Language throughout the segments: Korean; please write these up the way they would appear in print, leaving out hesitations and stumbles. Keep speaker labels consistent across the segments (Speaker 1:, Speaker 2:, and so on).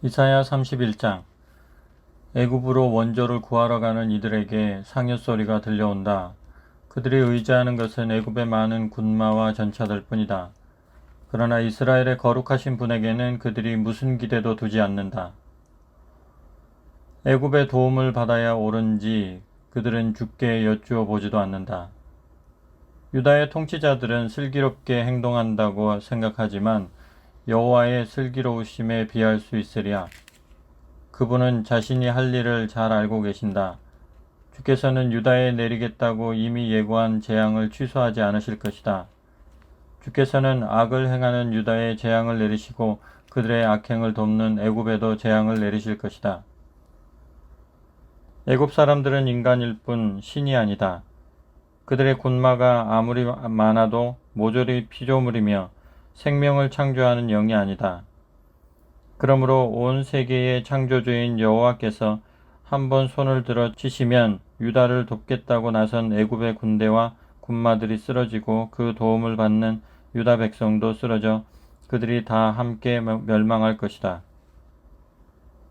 Speaker 1: 이사야 31장. 애굽으로 원조를 구하러 가는 이들에게 상여 소리가 들려온다. 그들이 의지하는 것은 애굽의 많은 군마와 전차들 뿐이다. 그러나 이스라엘의 거룩하신 분에게는 그들이 무슨 기대도 두지 않는다. 애굽의 도움을 받아야 옳은지 그들은 주께 여쭈어 보지도 않는다. 유다의 통치자들은 슬기롭게 행동한다고 생각하지만 여호와의 슬기로우심에 비할 수 있으랴. 그분은 자신이 할 일을 잘 알고 계신다. 주께서는 유다에 내리겠다고 이미 예고한 재앙을 취소하지 않으실 것이다. 주께서는 악을 행하는 유다에 재앙을 내리시고 그들의 악행을 돕는 애굽에도 재앙을 내리실 것이다. 애굽 사람들은 인간일 뿐 신이 아니다. 그들의 군마가 아무리 많아도 모조리 피조물이며 생명을 창조하는 영이 아니다. 그러므로 온 세계의 창조주인 여호와께서 한번 손을 들어 치시면 유다를 돕겠다고 나선 애굽의 군대와 군마들이 쓰러지고 그 도움을 받는 유다 백성도 쓰러져 그들이 다 함께 멸망할 것이다.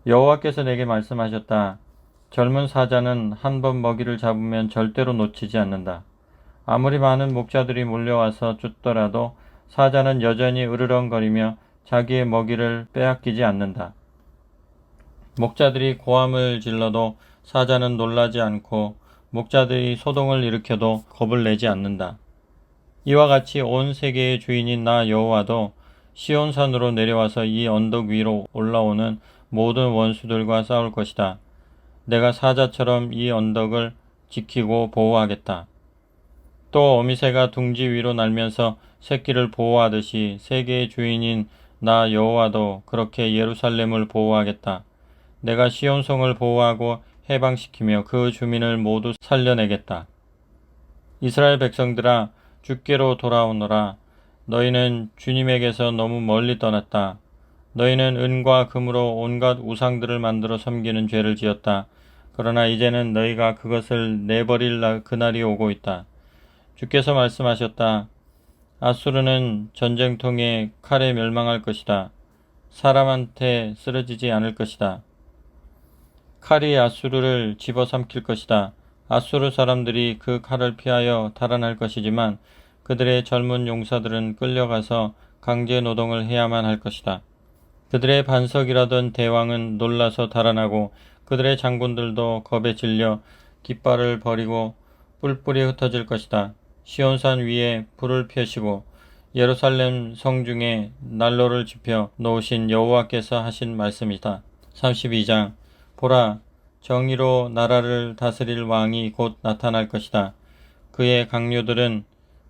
Speaker 1: 여호와께서 내게 말씀하셨다. 젊은 사자는 한번 먹이를 잡으면 절대로 놓치지 않는다. 아무리 많은 목자들이 몰려와서 쫓더라도 사자는 여전히 으르렁거리며 자기의 먹이를 빼앗기지 않는다. 목자들이 고함을 질러도 사자는 놀라지 않고 목자들이 소동을 일으켜도 겁을 내지 않는다. 이와 같이 온 세계의 주인인 나 여호와도 시온산으로 내려와서 이 언덕 위로 올라오는 모든 원수들과 싸울 것이다. 내가 사자처럼 이 언덕을 지키고 보호하겠다. 또 어미새가 둥지 위로 날면서 새끼를 보호하듯이 세계의 주인인 나 여호와도 그렇게 예루살렘을 보호하겠다. 내가 시온성을 보호하고 해방시키며 그 주민을 모두 살려내겠다. 이스라엘 백성들아, 주께로 돌아오너라. 너희는 주님에게서 너무 멀리 떠났다. 너희는 은과 금으로 온갖 우상들을 만들어 섬기는 죄를 지었다. 그러나 이제는 너희가 그것을 내버릴 그날이 오고 있다. 주께서 말씀하셨다. 아수르는 전쟁통에 칼에 멸망할 것이다. 사람한테 쓰러지지 않을 것이다. 칼이 아수르를 집어삼킬 것이다. 아수르 사람들이 그 칼을 피하여 달아날 것이지만 그들의 젊은 용사들은 끌려가서 강제 노동을 해야만 할 것이다. 그들의 반석이라던 대왕은 놀라서 달아나고 그들의 장군들도 겁에 질려 깃발을 버리고 뿔뿔이 흩어질 것이다. 시온산 위에 불을 펴시고 예루살렘 성중에 난로를 지펴 놓으신 여호와께서 하신 말씀이다. 32장. 보라, 정의로 나라를 다스릴 왕이 곧 나타날 것이다. 그의 강요들은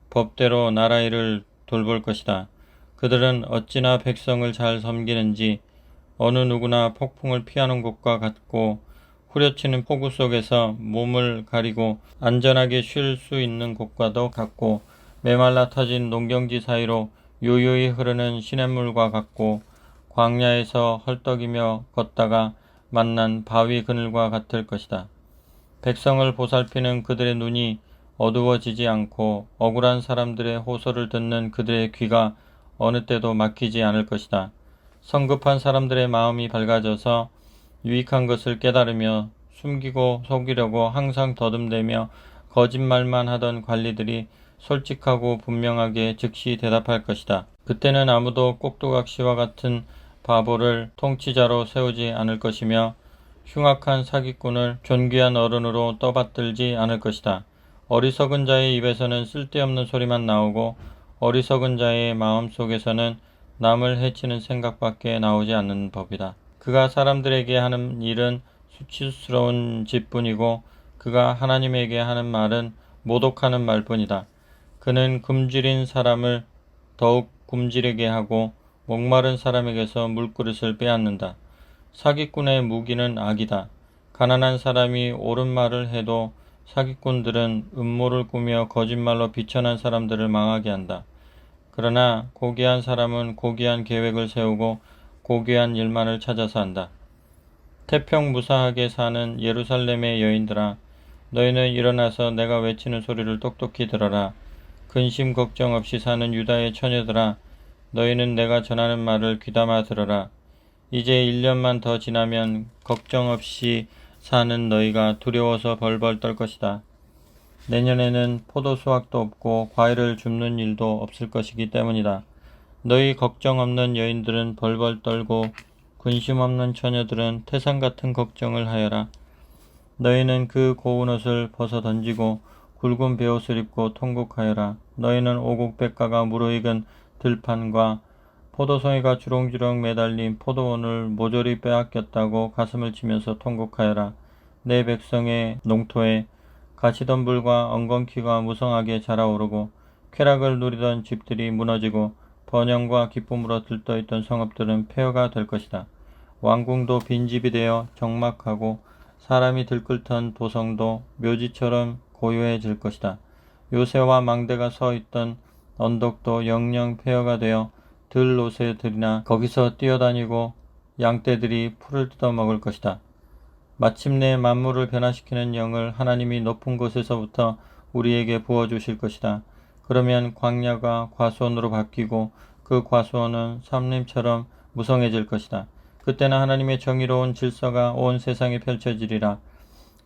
Speaker 1: 법대로 나라 일을 돌볼 것이다. 그들은 어찌나 백성을 잘 섬기는지 어느 누구나 폭풍을 피하는 것과 같고 후려치는 폭우 속에서 몸을 가리고 안전하게 쉴 수 있는 곳과도 같고 메말라 터진 농경지 사이로 요요히 흐르는 시냇물과 같고 광야에서 헐떡이며 걷다가 만난 바위 그늘과 같을 것이다. 백성을 보살피는 그들의 눈이 어두워지지 않고 억울한 사람들의 호소를 듣는 그들의 귀가 어느 때도 막히지 않을 것이다. 성급한 사람들의 마음이 밝아져서 유익한 것을 깨달으며 숨기고 속이려고 항상 더듬대며 거짓말만 하던 관리들이 솔직하고 분명하게 즉시 대답할 것이다. 그때는 아무도 꼭두각시와 같은 바보를 통치자로 세우지 않을 것이며 흉악한 사기꾼을 존귀한 어른으로 떠받들지 않을 것이다. 어리석은 자의 입에서는 쓸데없는 소리만 나오고 어리석은 자의 마음속에서는 남을 해치는 생각밖에 나오지 않는 법이다. 그가 사람들에게 하는 일은 수치스러운 짓뿐이고 그가 하나님에게 하는 말은 모독하는 말뿐이다. 그는 굶주린 사람을 더욱 굶주리게 하고 목마른 사람에게서 물그릇을 빼앗는다. 사기꾼의 무기는 악이다. 가난한 사람이 옳은 말을 해도 사기꾼들은 음모를 꾸며 거짓말로 비천한 사람들을 망하게 한다. 그러나 고귀한 사람은 고귀한 계획을 세우고 고귀한 일만을 찾아서 한다. 태평무사하게 사는 예루살렘의 여인들아, 너희는 일어나서 내가 외치는 소리를 똑똑히 들어라. 근심 걱정 없이 사는 유다의 처녀들아, 너희는 내가 전하는 말을 귀담아 들어라. 이제 1년만 더 지나면 걱정 없이 사는 너희가 두려워서 벌벌 떨 것이다. 내년에는 포도 수확도 없고 과일을 줍는 일도 없을 것이기 때문이다. 너희 걱정 없는 여인들은 벌벌 떨고 근심 없는 처녀들은 태산 같은 걱정을 하여라. 너희는 그 고운 옷을 벗어 던지고 굵은 베옷을 입고 통곡하여라. 너희는 오곡백가가 무르익은 들판과 포도송이가 주렁주렁 매달린 포도원을 모조리 빼앗겼다고 가슴을 치면서 통곡하여라. 내 백성의 농토에 가시덤불과 엉겅퀴가 무성하게 자라오르고 쾌락을 누리던 집들이 무너지고 번영과 기쁨으로 들떠있던 성읍들은 폐허가 될 것이다. 왕궁도 빈집이 되어 적막하고 사람이 들끓던 도성도 묘지처럼 고요해질 것이다. 요새와 망대가 서 있던 언덕도 영영 폐허가 되어 들옷새들이나 거기서 뛰어다니고 양떼들이 풀을 뜯어먹을 것이다. 마침내 만물을 변화시키는 영을 하나님이 높은 곳에서부터 우리에게 부어주실 것이다. 그러면 광야가 과수원으로 바뀌고 그 과수원은 삼림처럼 무성해질 것이다. 그때는 하나님의 정의로운 질서가 온 세상에 펼쳐지리라.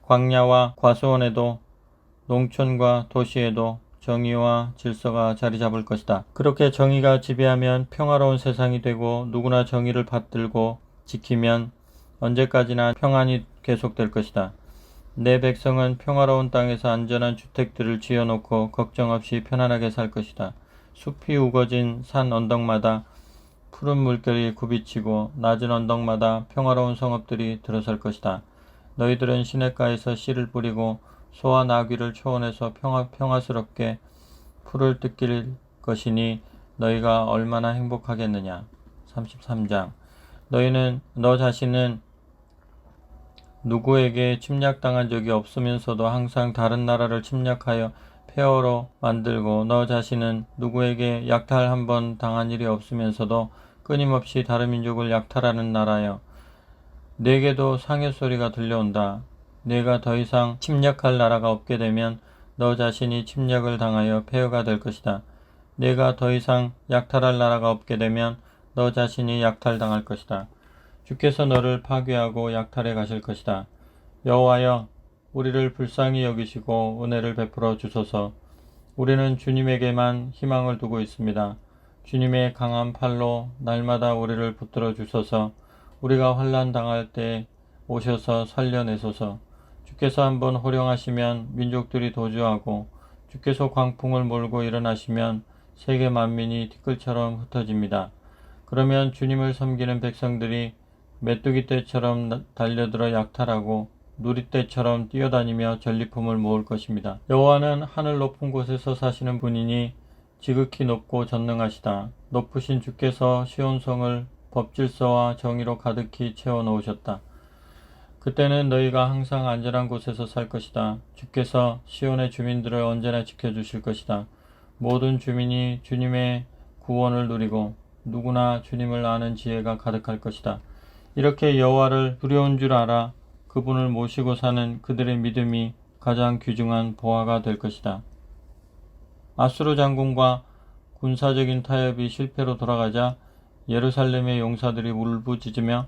Speaker 1: 광야와 과수원에도 농촌과 도시에도 정의와 질서가 자리 잡을 것이다. 그렇게 정의가 지배하면 평화로운 세상이 되고 누구나 정의를 받들고 지키면 언제까지나 평안이 계속될 것이다. 내 백성은 평화로운 땅에서 안전한 주택들을 지어놓고 걱정 없이 편안하게 살 것이다. 숲이 우거진 산 언덕마다 푸른 물결이 굽이치고 낮은 언덕마다 평화로운 성읍들이 들어설 것이다. 너희들은 시냇가에서 씨를 뿌리고 소와 나귀를 초원해서 평화스럽게 풀을 뜯길 것이니 너희가 얼마나 행복하겠느냐. 33장. 너 자신은 누구에게 침략당한 적이 없으면서도 항상 다른 나라를 침략하여 폐허로 만들고 너 자신은 누구에게 약탈 한번 당한 일이 없으면서도 끊임없이 다른 민족을 약탈하는 나라여. 내게도 상해 소리가 들려온다. 내가 더 이상 침략할 나라가 없게 되면 너 자신이 침략을 당하여 폐허가 될 것이다. 내가 더 이상 약탈할 나라가 없게 되면 너 자신이 약탈당할 것이다. 주께서 너를 파괴하고 약탈해 가실 것이다. 여호와여, 우리를 불쌍히 여기시고 은혜를 베풀어 주소서. 우리는 주님에게만 희망을 두고 있습니다. 주님의 강한 팔로 날마다 우리를 붙들어 주소서. 우리가 환난 당할 때 오셔서 살려내소서. 주께서 한번 호령하시면 민족들이 도주하고 주께서 광풍을 몰고 일어나시면 세계 만민이 티끌처럼 흩어집니다. 그러면 주님을 섬기는 백성들이 메뚜기 떼처럼 달려들어 약탈하고 누리떼처럼 뛰어다니며 전리품을 모을 것입니다. 여호와는 하늘 높은 곳에서 사시는 분이니 지극히 높고 전능하시다. 높으신 주께서 시온성을 법질서와 정의로 가득히 채워 놓으셨다. 그때는 너희가 항상 안전한 곳에서 살 것이다. 주께서 시온의 주민들을 언제나 지켜주실 것이다. 모든 주민이 주님의 구원을 누리고 누구나 주님을 아는 지혜가 가득할 것이다. 이렇게 여호와를 두려운 줄 알아 그분을 모시고 사는 그들의 믿음이 가장 귀중한 보화가 될 것이다. 아수르 장군과 군사적인 타협이 실패로 돌아가자 예루살렘의 용사들이 울부짖으며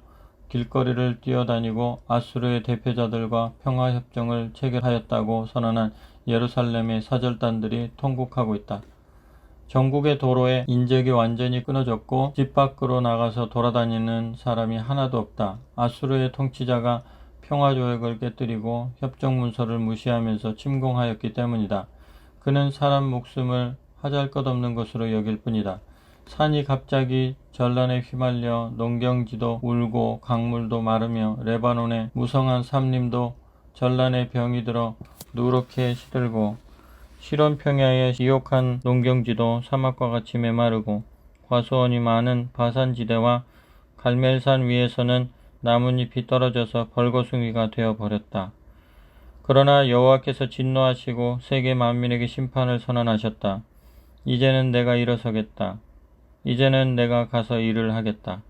Speaker 1: 길거리를 뛰어다니고 아수르의 대표자들과 평화협정을 체결하였다고 선언한 예루살렘의 사절단들이 통곡하고 있다. 전국의 도로에 인적이 완전히 끊어졌고 집 밖으로 나가서 돌아다니는 사람이 하나도 없다. 아수르의 통치자가 평화조약을 깨뜨리고 협정문서를 무시하면서 침공하였기 때문이다. 그는 사람 목숨을 하잘것없는 것으로 여길 뿐이다. 산이 갑자기 전란에 휘말려 농경지도 울고 강물도 마르며 레바논의 무성한 삼림도 전란에 병이 들어 누렇게 시들고 시론 평야의 비옥한 농경지도 사막과 같이 메마르고 과수원이 많은 바산지대와 갈멜산 위에서는 나뭇잎이 떨어져서 벌거숭이가 되어버렸다. 그러나 여호와께서 진노하시고 세계 만민에게 심판을 선언하셨다. 이제는 내가 일어서겠다. 이제는 내가 가서 일을 하겠다.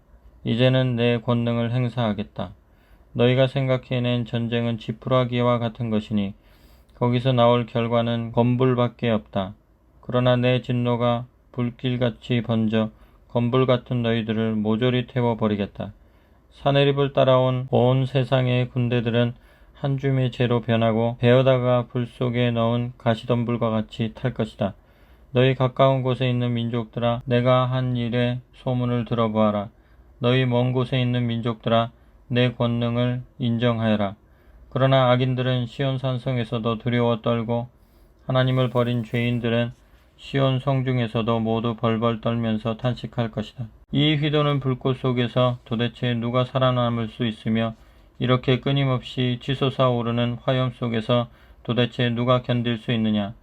Speaker 1: 이제는 내 권능을 행사하겠다. 너희가 생각해낸 전쟁은 지푸라기와 같은 것이니 거기서 나올 결과는 건불밖에 없다. 그러나 내 진노가 불길같이 번져 건불 같은 너희들을 모조리 태워버리겠다. 사내립을 따라온 온 세상의 군대들은 한 줌의 재로 변하고 베어다가 불 속에 넣은 가시덤불과 같이 탈 것이다. 너희 가까운 곳에 있는 민족들아, 내가 한 일의 소문을 들어보아라. 너희 먼 곳에 있는 민족들아, 내 권능을 인정하여라. 그러나 악인들은 시온 산성에서도 두려워 떨고 하나님을 버린 죄인들은 시온 성중에서도 모두 벌벌 떨면서 탄식할 것이다. 이 휘도는 불꽃 속에서 도대체 누가 살아남을 수 있으며 이렇게 끊임없이 치솟아 오르는 화염 속에서 도대체 누가 견딜 수 있느냐.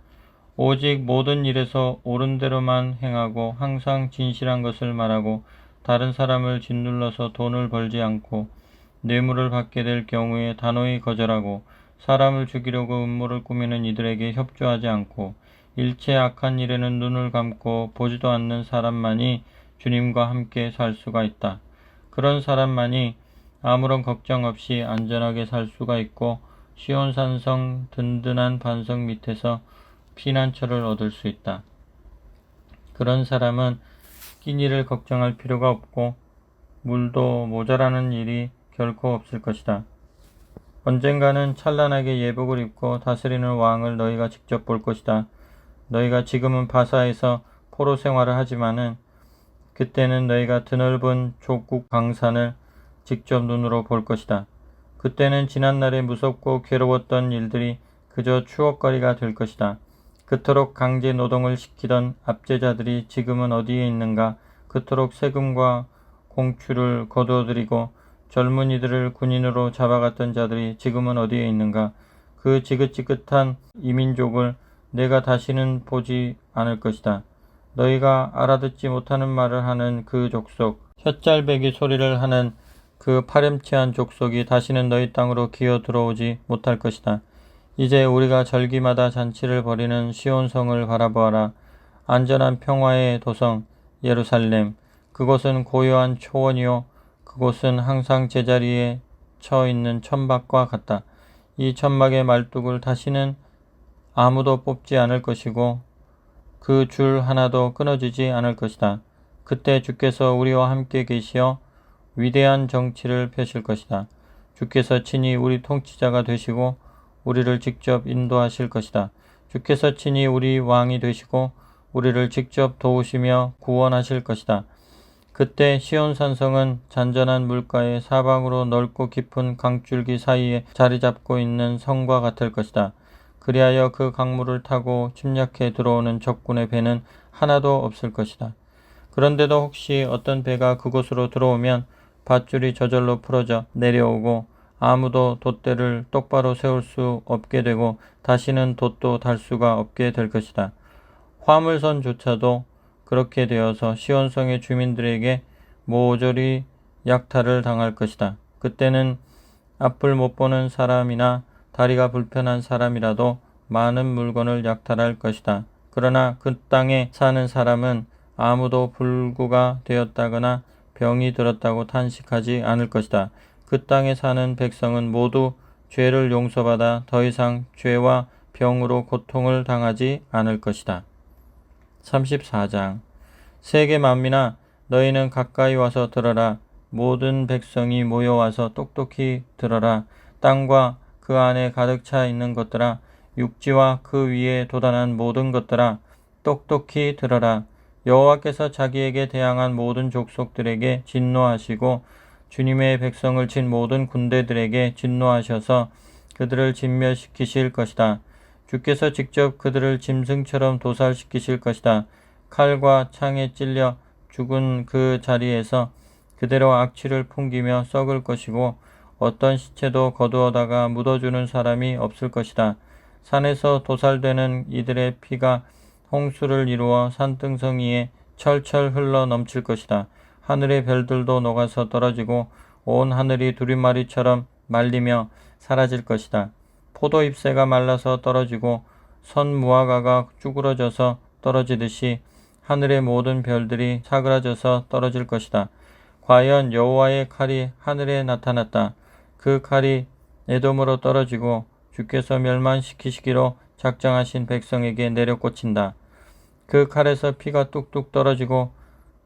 Speaker 1: 오직 모든 일에서 옳은 대로만 행하고 항상 진실한 것을 말하고 다른 사람을 짓눌러서 돈을 벌지 않고 뇌물을 받게 될 경우에 단호히 거절하고 사람을 죽이려고 음모를 꾸미는 이들에게 협조하지 않고 일체 악한 일에는 눈을 감고 보지도 않는 사람만이 주님과 함께 살 수가 있다. 그런 사람만이 아무런 걱정 없이 안전하게 살 수가 있고 시온산성 든든한 반석 밑에서 피난처를 얻을 수 있다. 그런 사람은 끼니를 걱정할 필요가 없고 물도 모자라는 일이 결코 없을 것이다. 언젠가는 찬란하게 예복을 입고 다스리는 왕을 너희가 직접 볼 것이다. 너희가 지금은 바사에서 포로 생활을 하지만은 그때는 너희가 드넓은 족국 강산을 직접 눈으로 볼 것이다. 그때는 지난날에 무섭고 괴로웠던 일들이 그저 추억거리가 될 것이다. 그토록 강제 노동을 시키던 압제자들이 지금은 어디에 있는가? 그토록 세금과 공추를 거두어들이고 젊은이들을 군인으로 잡아갔던 자들이 지금은 어디에 있는가? 그 지긋지긋한 이민족을 내가 다시는 보지 않을 것이다. 너희가 알아듣지 못하는 말을 하는 그 족속, 혓짤배기 소리를 하는 그 파렴치한 족속이 다시는 너희 땅으로 기어 들어오지 못할 것이다. 이제 우리가 절기마다 잔치를 벌이는 시온성을 바라보아라. 안전한 평화의 도성 예루살렘. 그곳은 고요한 초원이요 그곳은 항상 제자리에 처 있는 천막과 같다. 이 천막의 말뚝을 다시는 아무도 뽑지 않을 것이고 그 줄 하나도 끊어지지 않을 것이다. 그때 주께서 우리와 함께 계시어 위대한 정치를 펴실 것이다. 주께서 친히 우리 통치자가 되시고 우리를 직접 인도하실 것이다. 주께서 친히 우리 왕이 되시고 우리를 직접 도우시며 구원하실 것이다. 그때 시온산성은 잔잔한 물가의 사방으로 넓고 깊은 강줄기 사이에 자리 잡고 있는 성과 같을 것이다. 그리하여 그 강물을 타고 침략해 들어오는 적군의 배는 하나도 없을 것이다. 그런데도 혹시 어떤 배가 그곳으로 들어오면 밧줄이 저절로 풀어져 내려오고 아무도 돛대를 똑바로 세울 수 없게 되고 다시는 돛도 달 수가 없게 될 것이다. 화물선조차도 그렇게 되어서 시온성의 주민들에게 모조리 약탈을 당할 것이다. 그때는 앞을 못 보는 사람이나 다리가 불편한 사람이라도 많은 물건을 약탈할 것이다. 그러나 그 땅에 사는 사람은 아무도 불구가 되었다거나 병이 들었다고 탄식하지 않을 것이다. 그 땅에 사는 백성은 모두 죄를 용서받아 더 이상 죄와 병으로 고통을 당하지 않을 것이다. 34장 세계 만민아 너희는 가까이 와서 들어라. 모든 백성이 모여와서 똑똑히 들어라. 땅과 그 안에 가득 차 있는 것들아 육지와 그 위에 도단한 모든 것들아 똑똑히 들어라. 여호와께서 자기에게 대항한 모든 족속들에게 진노하시고 주님의 백성을 친 모든 군대들에게 진노하셔서 그들을 진멸시키실 것이다. 주께서 직접 그들을 짐승처럼 도살시키실 것이다. 칼과 창에 찔려 죽은 그 자리에서 그대로 악취를 풍기며 썩을 것이고 어떤 시체도 거두어다가 묻어주는 사람이 없을 것이다. 산에서 도살되는 이들의 피가 홍수를 이루어 산등성이에 철철 흘러 넘칠 것이다. 하늘의 별들도 녹아서 떨어지고 온 하늘이 두리마리처럼 말리며 사라질 것이다. 포도 잎새가 말라서 떨어지고 선 무화과가 쭈그러져서 떨어지듯이 하늘의 모든 별들이 사그라져서 떨어질 것이다. 과연 여호와의 칼이 하늘에 나타났다. 그 칼이 에돔으로 떨어지고 주께서 멸망시키시기로 작정하신 백성에게 내려 꽂힌다. 그 칼에서 피가 뚝뚝 떨어지고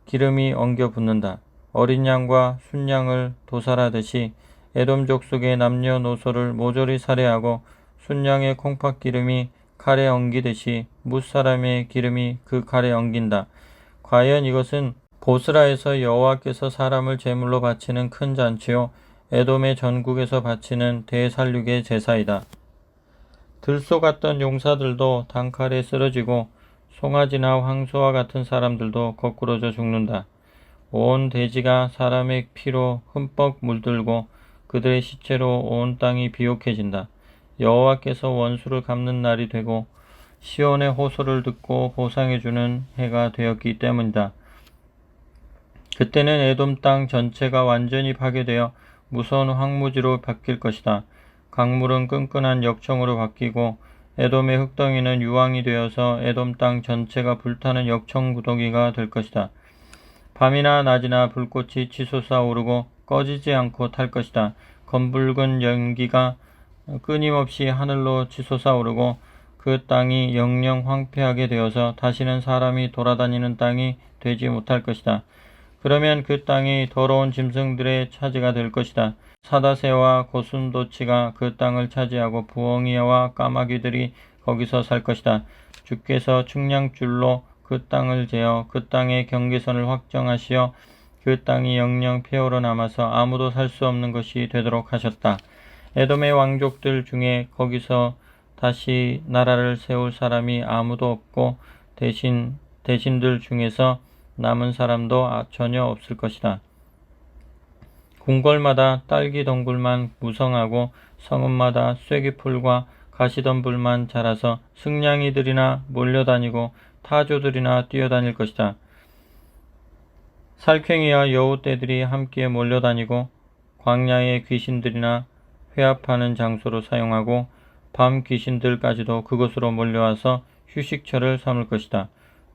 Speaker 1: 기름이 엉겨 붙는다. 어린 양과 순양을 도살하듯이 에돔 족속의 남녀노소를 모조리 살해하고 순양의 콩팥 기름이 칼에 엉기듯이 뭇사람의 기름이 그 칼에 엉긴다. 과연 이것은 보스라에서 여호와께서 사람을 제물로 바치는 큰 잔치요 에돔의 전국에서 바치는 대살육의 제사이다. 들소 같던 용사들도 단칼에 쓰러지고 송아지나 황소와 같은 사람들도 거꾸러져 죽는다. 온 대지가 사람의 피로 흠뻑 물들고 그들의 시체로 온 땅이 비옥해진다. 여호와께서 원수를 갚는 날이 되고 시온의 호소를 듣고 보상해주는 해가 되었기 때문이다. 그때는 에돔 땅 전체가 완전히 파괴되어 무서운 황무지로 바뀔 것이다. 강물은 끈끈한 역청으로 바뀌고 에돔의 흙덩이는 유황이 되어서 에돔 땅 전체가 불타는 역청 구덩이가 될 것이다. 밤이나 낮이나 불꽃이 치솟아 오르고 꺼지지 않고 탈 것이다. 검붉은 연기가 끊임없이 하늘로 치솟아 오르고 그 땅이 영영 황폐하게 되어서 다시는 사람이 돌아다니는 땅이 되지 못할 것이다. 그러면 그 땅이 더러운 짐승들의 차지가 될 것이다. 사다새와 고슴도치가 그 땅을 차지하고 부엉이와 까마귀들이 거기서 살 것이다. 주께서 측량줄로 그 땅을 재어 그 땅의 경계선을 확정하시어 그 땅이 영영 폐허로 남아서 아무도 살 수 없는 것이 되도록 하셨다. 에돔의 왕족들 중에 거기서 다시 나라를 세울 사람이 아무도 없고 대신들 중에서 남은 사람도 전혀 없을 것이다. 궁궐마다 딸기 덩굴만 무성하고 성읍마다 쐐기풀과 가시덤불만 자라서 승냥이들이나 몰려다니고 타조들이나 뛰어다닐 것이다. 살쾡이와 여우떼들이 함께 몰려다니고 광야의 귀신들이나 회합하는 장소로 사용하고 밤 귀신들까지도 그곳으로 몰려와서 휴식처를 삼을 것이다.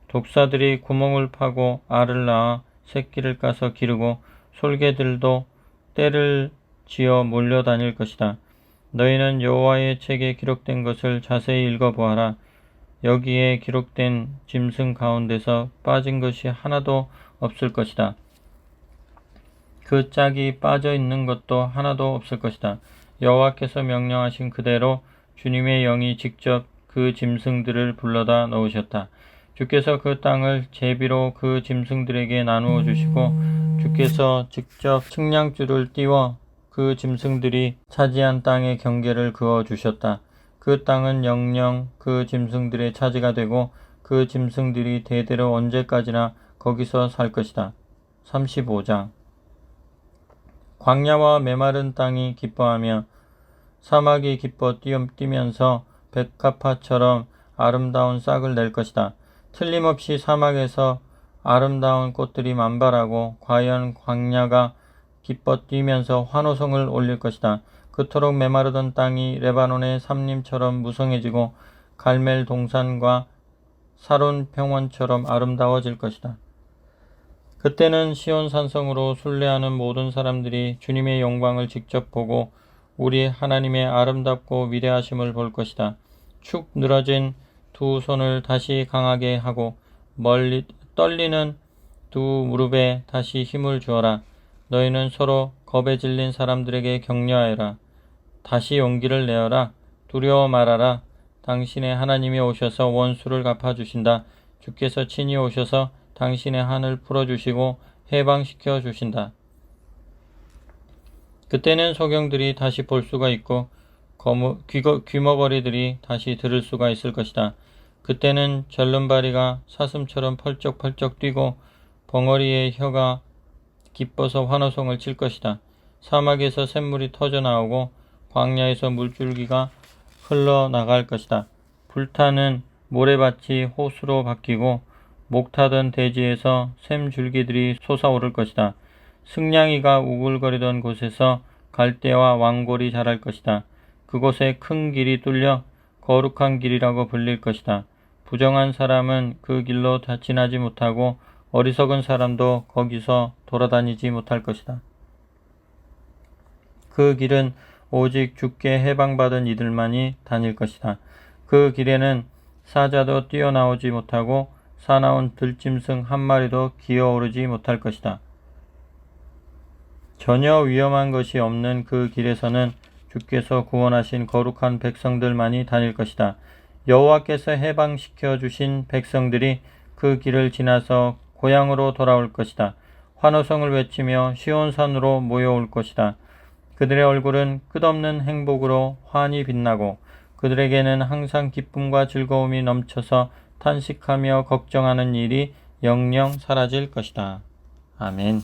Speaker 1: 독사들이 구멍을 파고 알을 낳아 새끼를 까서 기르고 솔개들도 떼를 지어 몰려다닐 것이다. 너희는 여호와의 책에 기록된 것을 자세히 읽어보아라. 여기에 기록된 짐승 가운데서 빠진 것이 하나도 없을 것이다. 그 짝이 빠져 있는 것도 하나도 없을 것이다. 여호와께서 명령하신 그대로 주님의 영이 직접 그 짐승들을 불러다 넣으셨다. 주께서 그 땅을 제비로 그 짐승들에게 나누어 주시고 주께서 직접 측량줄을 띄워 그 짐승들이 차지한 땅의 경계를 그어 주셨다. 그 땅은 영영 그 짐승들의 차지가 되고 그 짐승들이 대대로 언제까지나 거기서 살 것이다. 35장 광야와 메마른 땅이 기뻐하며 사막이 기뻐 뛰면서 백합화처럼 아름다운 싹을 낼 것이다. 틀림없이 사막에서 아름다운 꽃들이 만발하고 과연 광야가 기뻐 뛰면서 환호성을 올릴 것이다. 그토록 메마르던 땅이 레바논의 삼림처럼 무성해지고 갈멜 동산과 사론 평원처럼 아름다워질 것이다. 그때는 시온 산성으로 순례하는 모든 사람들이 주님의 영광을 직접 보고 우리 하나님의 아름답고 위대하심을 볼 것이다. 축 늘어진 두 손을 다시 강하게 하고 멀리 떨리는 두 무릎에 다시 힘을 주어라. 너희는 서로 겁에 질린 사람들에게 격려하여라. 다시 용기를 내어라. 두려워 말아라. 당신의 하나님이 오셔서 원수를 갚아주신다. 주께서 친히 오셔서 당신의 한을 풀어주시고 해방시켜 주신다. 그때는 소경들이 다시 볼 수가 있고 귀머거리들이 다시 들을 수가 있을 것이다. 그때는 절름발이가 사슴처럼 펄쩍펄쩍 뛰고 벙어리의 혀가 기뻐서 환호성을 칠 것이다. 사막에서 샘물이 터져 나오고 광야에서 물줄기가 흘러나갈 것이다. 불타는 모래밭이 호수로 바뀌고 목타던 대지에서 샘줄기들이 솟아오를 것이다. 승냥이가 우글거리던 곳에서 갈대와 왕골이 자랄 것이다. 그곳에 큰 길이 뚫려 거룩한 길이라고 불릴 것이다. 부정한 사람은 그 길로 지나지 못하고 어리석은 사람도 거기서 돌아다니지 못할 것이다. 그 길은 오직 주께 해방받은 이들만이 다닐 것이다. 그 길에는 사자도 뛰어나오지 못하고 사나운 들짐승 한 마리도 기어오르지 못할 것이다. 전혀 위험한 것이 없는 그 길에서는 주께서 구원하신 거룩한 백성들만이 다닐 것이다. 여호와께서 해방시켜 주신 백성들이 그 길을 지나서 고향으로 돌아올 것이다. 환호성을 외치며 시온산으로 모여올 것이다. 그들의 얼굴은 끝없는 행복으로 환히 빛나고 그들에게는 항상 기쁨과 즐거움이 넘쳐서 탄식하며 걱정하는 일이 영영 사라질 것이다. 아멘.